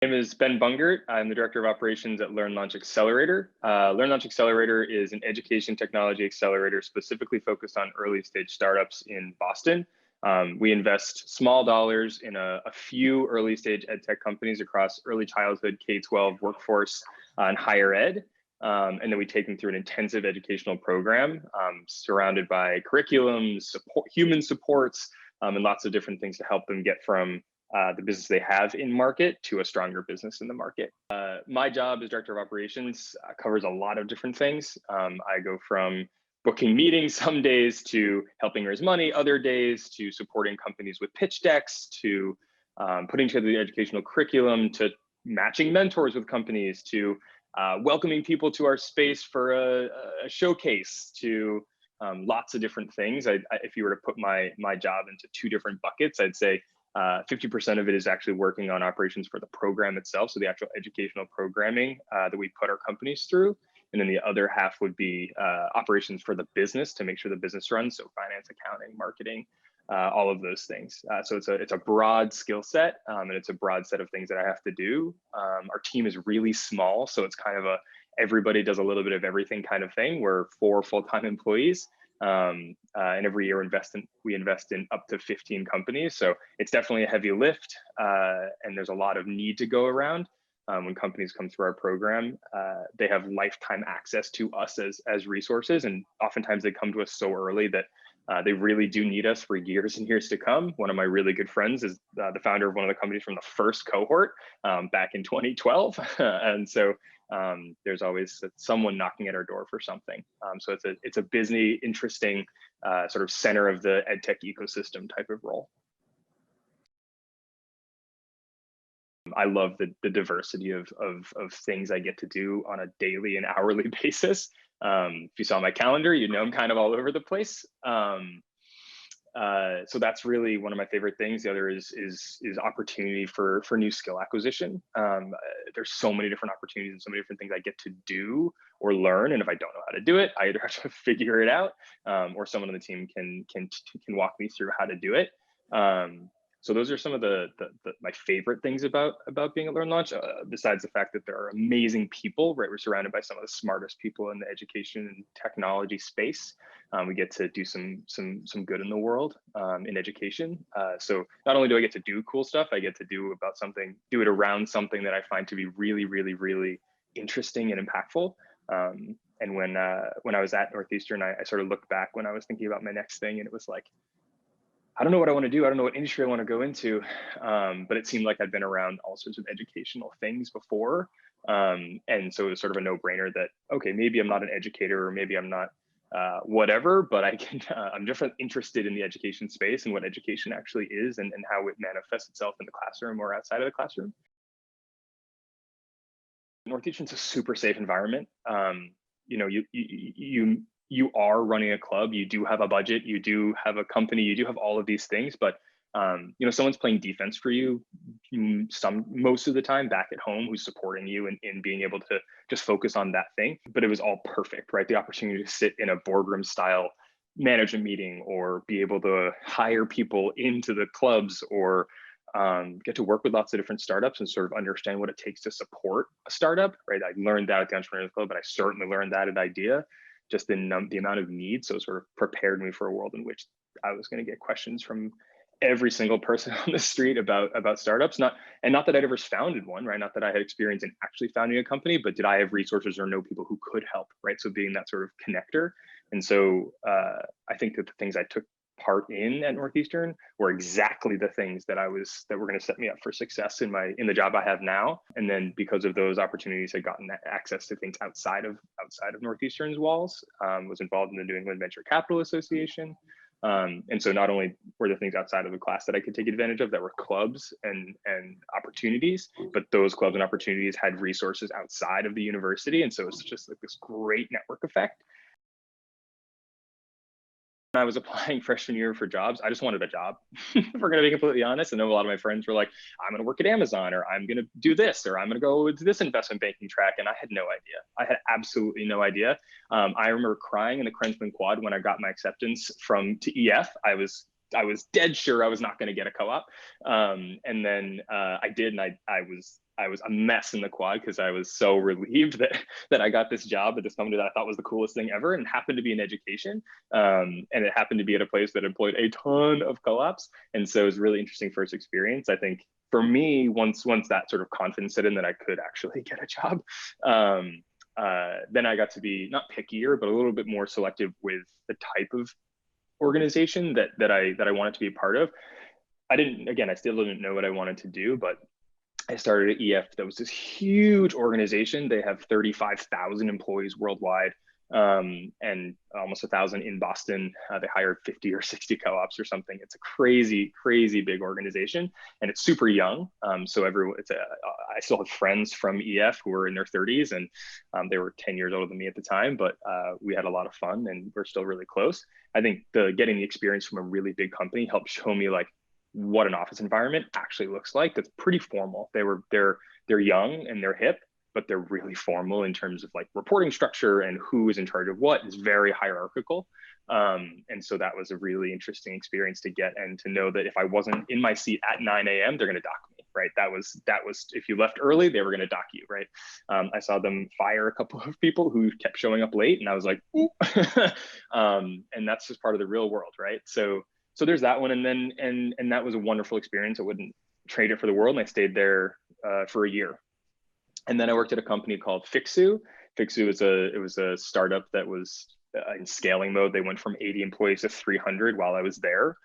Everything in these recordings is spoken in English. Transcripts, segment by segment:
My name is Ben Bungert. I'm the Director of Operations at Learn Launch Accelerator. Learn Launch Accelerator is an education technology accelerator specifically focused on early stage startups in Boston. We invest small dollars in a few early stage ed tech companies across early childhood, K-12, workforce, and higher ed. And then we take them through an intensive educational program surrounded by curriculums, human supports, and lots of different things to help them get from the business they have in market to a stronger business in the market. My job as Director of Operations covers a lot of different things. I go from booking meetings some days to helping raise money other days, to supporting companies with pitch decks, to putting together the educational curriculum, to matching mentors with companies, to welcoming people to our space for a showcase, to lots of different things. If you were to put my job into two different buckets, I'd say 50% of it is actually working on operations for the program itself, so the actual educational programming that we put our companies through. And then the other half would be operations for the business to make sure the business runs, so finance, accounting, marketing, all of those things. So it's a broad skill set, and it's a broad set of things that I have to do. Our team is really small, so it's kind of everybody does a little bit of everything kind of thing. We're 4 full-time employees. And every year we invest in up to 15 companies. So it's definitely a heavy lift, and there's a lot of need to go around. When companies come through our program, they have lifetime access to us as resources. And oftentimes they come to us so early that they really do need us for years and years to come. One of my really good friends is the founder of one of the companies from the first cohort back in 2012. And so there's always someone knocking at our door for something. So it's a busy, interesting sort of center of the ed tech ecosystem type of role. I love the diversity of things I get to do on a daily and hourly basis. If you saw my calendar, you'd know I'm kind of all over the place. So that's really one of my favorite things. The other is opportunity for new skill acquisition. There's so many different opportunities and so many different things I get to do or learn. And if I don't know how to do it, I either have to figure it out, or someone on the team can walk me through how to do it. So those are some of my favorite things about being at Learn Launch, besides the fact that there are amazing people, right? We're surrounded by some of the smartest people in the education and technology space. We get to do some good in the world in education. So not only do I get to do cool stuff, I get to do it around something that I find to be really, really, really interesting and impactful. And when I was at Northeastern, I sort of looked back when I was thinking about my next thing, and it was like, I don't know what I want to do. I don't know what industry I want to go into, but it seemed like I'd been around all sorts of educational things before. And so it was sort of a no-brainer that, okay, maybe I'm not an educator, or maybe I'm not whatever, but I'm definitely interested in the education space and what education actually is, and how it manifests itself in the classroom or outside of the classroom. Northeastern's a super safe environment. You know, you are running a club, you do have a budget, you do have a company, you do have all of these things, but you know, someone's playing defense for you most of the time back at home, who's supporting you in being able to just focus on that thing. But it was all perfect, right? The opportunity to sit in a boardroom style management meeting, or be able to hire people into the clubs, or get to work with lots of different startups and sort of understand what it takes to support a startup, right? I learned that at the Entrepreneurial Club, but I certainly learned that at IDEA, just the amount of need. So it sort of prepared me for a world in which I was going to get questions from every single person on the street about startups. Not that I'd ever founded one, right? Not that I had experience in actually founding a company, but did I have resources or know people who could help, right? So being that sort of connector. And so I think that the things I took part in at Northeastern were exactly the things that were going to set me up for success in the job I have now. And then because of those opportunities, I'd gotten access to things outside of Northeastern's walls. Was involved in the New England Venture Capital Association. And so not only were there things outside of the class that I could take advantage of that were clubs and opportunities, but those clubs and opportunities had resources outside of the university. And so it's just like this great network effect. When I was applying freshman year for jobs, I just wanted a job. If we're going to be completely honest, I know a lot of my friends were like, I'm going to work at Amazon, or I'm going to do this, or I'm going to go into this investment banking track. And I had no idea. I had absolutely no idea. I remember crying in the Crensman Quad when I got my acceptance to EF. I was dead sure I was not going to get a co-op. And then I did, and I I was a mess in the quad because I was so relieved that I got this job at this company that I thought was the coolest thing ever, and happened to be in education. And it happened to be at a place that employed a ton of co-ops. And so it was a really interesting first experience. I think for me, once that sort of confidence set in that I could actually get a job, then I got to be not pickier, but a little bit more selective with the type of organization that I wanted to be a part of. I still didn't know what I wanted to do, but I started at EF. That was this huge organization. They have 35,000 employees worldwide, and almost 1,000 in Boston. They hired 50 or 60 co-ops or something. It's a crazy, crazy big organization, and it's super young. So I still have friends from EF who were in their 30s, and they were 10 years older than me at the time, but we had a lot of fun, and we're still really close. I think getting the experience from a really big company helped show me like what an office environment actually looks like. That's pretty formal. They're young and they're hip, but they're really formal in terms of like reporting structure and who is in charge of what. Is very hierarchical. And so that was a really interesting experience to get, and to know that if I wasn't in my seat at 9 a.m., they're going to dock me, right? That was, if you left early, they were going to dock you, right? I saw them fire a couple of people who kept showing up late, and I was like, and that's just part of the real world, right? So there's that one, and then and that was a wonderful experience. I wouldn't trade it for the world, and I stayed there for a year. And then I worked at a company called Fixu. Fixu was a startup that was in scaling mode. They went from 80 employees to 300 while I was there.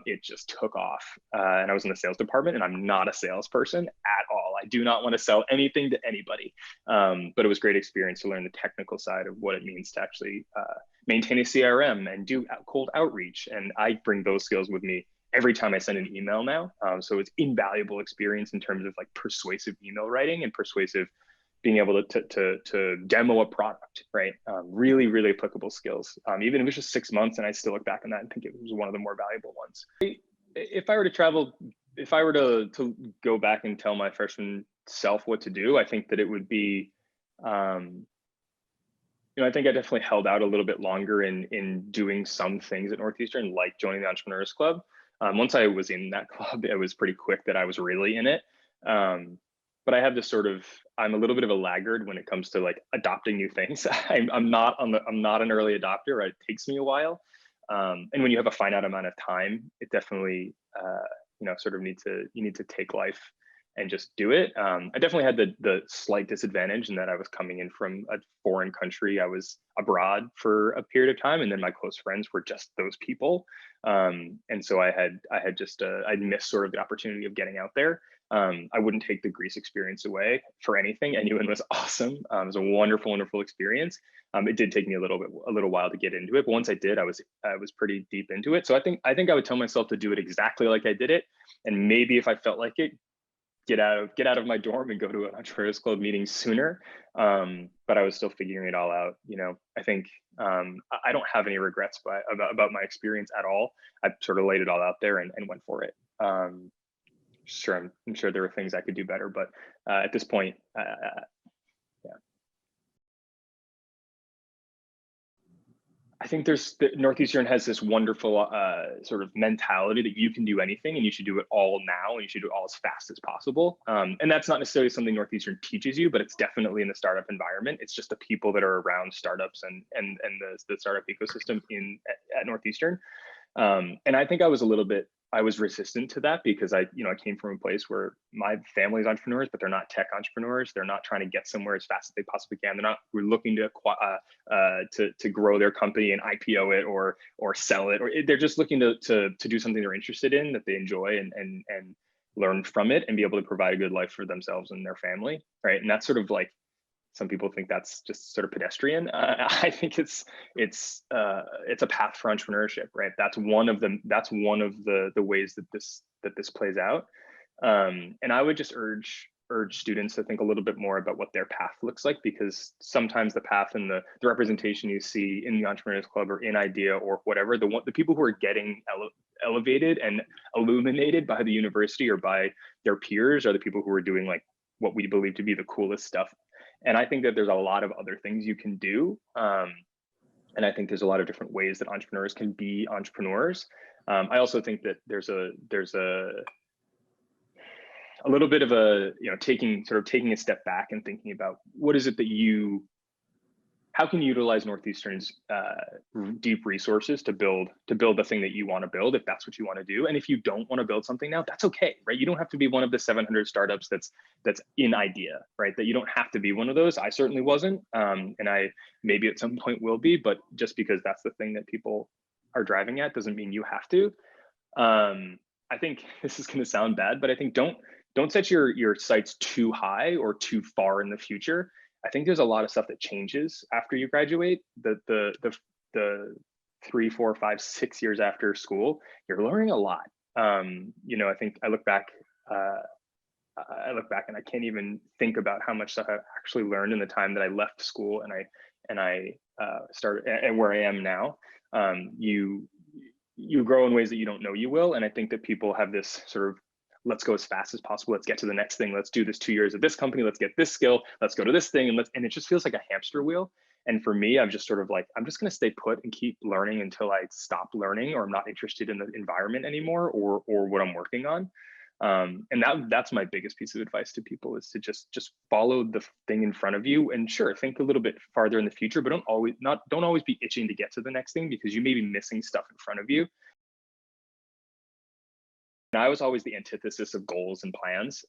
It just took off, and I was in the sales department, and I'm not a salesperson at all. I do not want to sell anything to anybody, but it was a great experience to learn the technical side of what it means to actually maintain a CRM and do cold outreach. And I bring those skills with me every time I send an email now. So it's invaluable experience in terms of like persuasive email writing and persuasive being able to demo a product, right? Really, really applicable skills. Even if it was just 6 months, and I still look back on that and think it was one of the more valuable ones. If I were to travel, if I were to go back and tell my freshman self what to do, I think that it would be, I think I definitely held out a little bit longer in doing some things at Northeastern, like joining the Entrepreneurs Club. Once I was in that club, it was pretty quick that I was really in it. But I have this I'm a little bit of a laggard when it comes to like adopting new things. I'm not an early adopter, right? It takes me a while. And when you have a finite amount of time, it definitely, you need to take life and just do it. I definitely had the slight disadvantage in that I was coming in from a foreign country. I was abroad for a period of time, and then my close friends were just those people. And so I'd missed sort of the opportunity of getting out there. I wouldn't take the Greece experience away for anything. NUN was awesome. It was a wonderful, wonderful experience. It did take me a little while to get into it, but once I did, I was pretty deep into it. So I think I would tell myself to do it exactly like I did it, and maybe if I felt like it, get out of my dorm and go to an Entrepreneurs Club meeting sooner. But I was still figuring it all out. I think I don't have any regrets about my experience at all. I sort of laid it all out there and went for it. Sure, I'm sure there were things I could do better, but at this point, yeah. I think Northeastern has this wonderful sort of mentality that you can do anything and you should do it all now, and you should do it all as fast as possible. And that's not necessarily something Northeastern teaches you, but it's definitely in the startup environment. It's just the people that are around startups and the startup ecosystem at Northeastern. And I think I was resistant to that because I came from a place where my family's entrepreneurs, but they're not tech entrepreneurs. They're not trying to get somewhere as fast as they possibly can. We're looking to grow their company and IPO it or sell it, or they're just looking to do something they're interested in, that they enjoy and learn from it and be able to provide a good life for themselves and their family, right? And that's sort of like, some people think that's just sort of pedestrian. I think it's a path for entrepreneurship, right? That's one of the ways that this plays out. And I would just urge students to think a little bit more about what their path looks like, because sometimes the path and the representation you see in the Entrepreneurs Club or in IDEA or whatever, the people who are getting elevated and illuminated by the university or by their peers are the people who are doing like what we believe to be the coolest stuff. And I think that there's a lot of other things you can do. And I think there's a lot of different ways that entrepreneurs can be entrepreneurs. I also think that there's a a little bit of a, taking a step back and thinking about what is it that how can you utilize Northeastern's deep resources to build the thing that you want to build, if that's what you want to do. And if you don't want to build something now, that's okay, right? You don't have to be one of the 700 startups that's in idea, right? That you don't have to be one of those. I certainly wasn't, and I maybe at some point will be, but just because that's the thing that people are driving at doesn't mean you have to. I think this is going to sound bad, but I think don't set your sights too high or too far in the future. I think there's a lot of stuff that changes after you graduate. The 3, 4, 5, 6 years after school, you're learning a lot. I think I look back and I can't even think about how much stuff I actually learned in the time that I left school and I started and where I am now. You grow in ways that you don't know you will, and I think that people have this sort of, let's go as fast as possible. Let's get to the next thing. Let's do this 2 years at this company. Let's get this skill. Let's go to this thing. And it just feels like a hamster wheel. And for me, I'm just sort of like, I'm just going to stay put and keep learning until I stop learning, or I'm not interested in the environment anymore, or what I'm working on. And that's my biggest piece of advice to people, is to just follow the thing in front of you. And sure, think a little bit farther in the future, but don't always be itching to get to the next thing, because you may be missing stuff in front of you. And I was always the antithesis of goals and plans.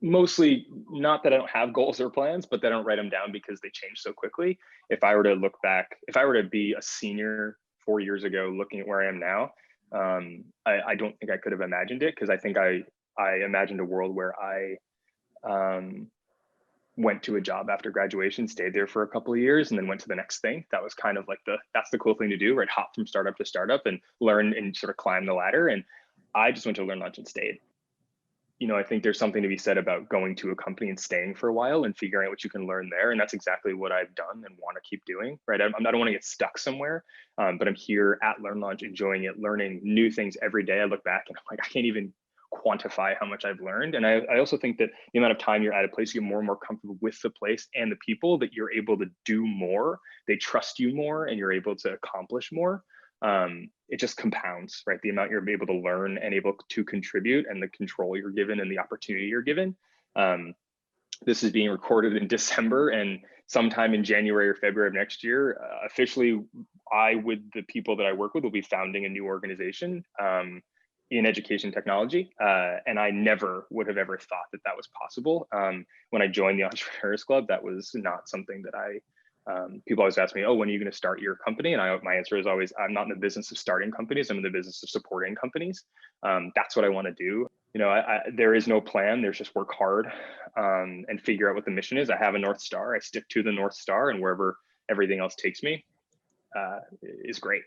Mostly not that I don't have goals or plans, but that I don't write them down because they change so quickly. If I were to look back, if I were to be a senior 4 years ago, looking at where I am now, I don't think I could have imagined it, because I think I imagined a world where I went to a job after graduation, stayed there for a couple of years, and then went to the next thing. That was kind of like that's the cool thing to do, right? Hop from startup to startup and learn and sort of climb the ladder. And I just went to Learn, Launch, and stayed. I think there's something to be said about going to a company and staying for a while and figuring out what you can learn there. And that's exactly what I've done and want to keep doing, right? I don't want to get stuck somewhere, but I'm here at Learn, Launch, enjoying it, learning new things every day. I look back and I'm like, I can't even quantify how much I've learned. And I also think that the amount of time you're at a place, you get more and more comfortable with the place and the people, that you're able to do more, they trust you more, and you're able to accomplish more. It just compounds, right? The amount you're able to learn and able to contribute, and the control you're given and the opportunity you're given. This is being recorded in December, and sometime in January or February of next year, officially, with the people that I work with, will be founding a new organization in education technology. And I never would have ever thought that was possible. When I joined the Entrepreneurs Club, that was not something that people always ask me, oh, when are you going to start your company? And my answer is always, I'm not in the business of starting companies. I'm in the business of supporting companies. That's what I want to do. There is no plan. There's just work hard and figure out what the mission is. I have a North Star. I stick to the North Star, and wherever everything else takes me is great.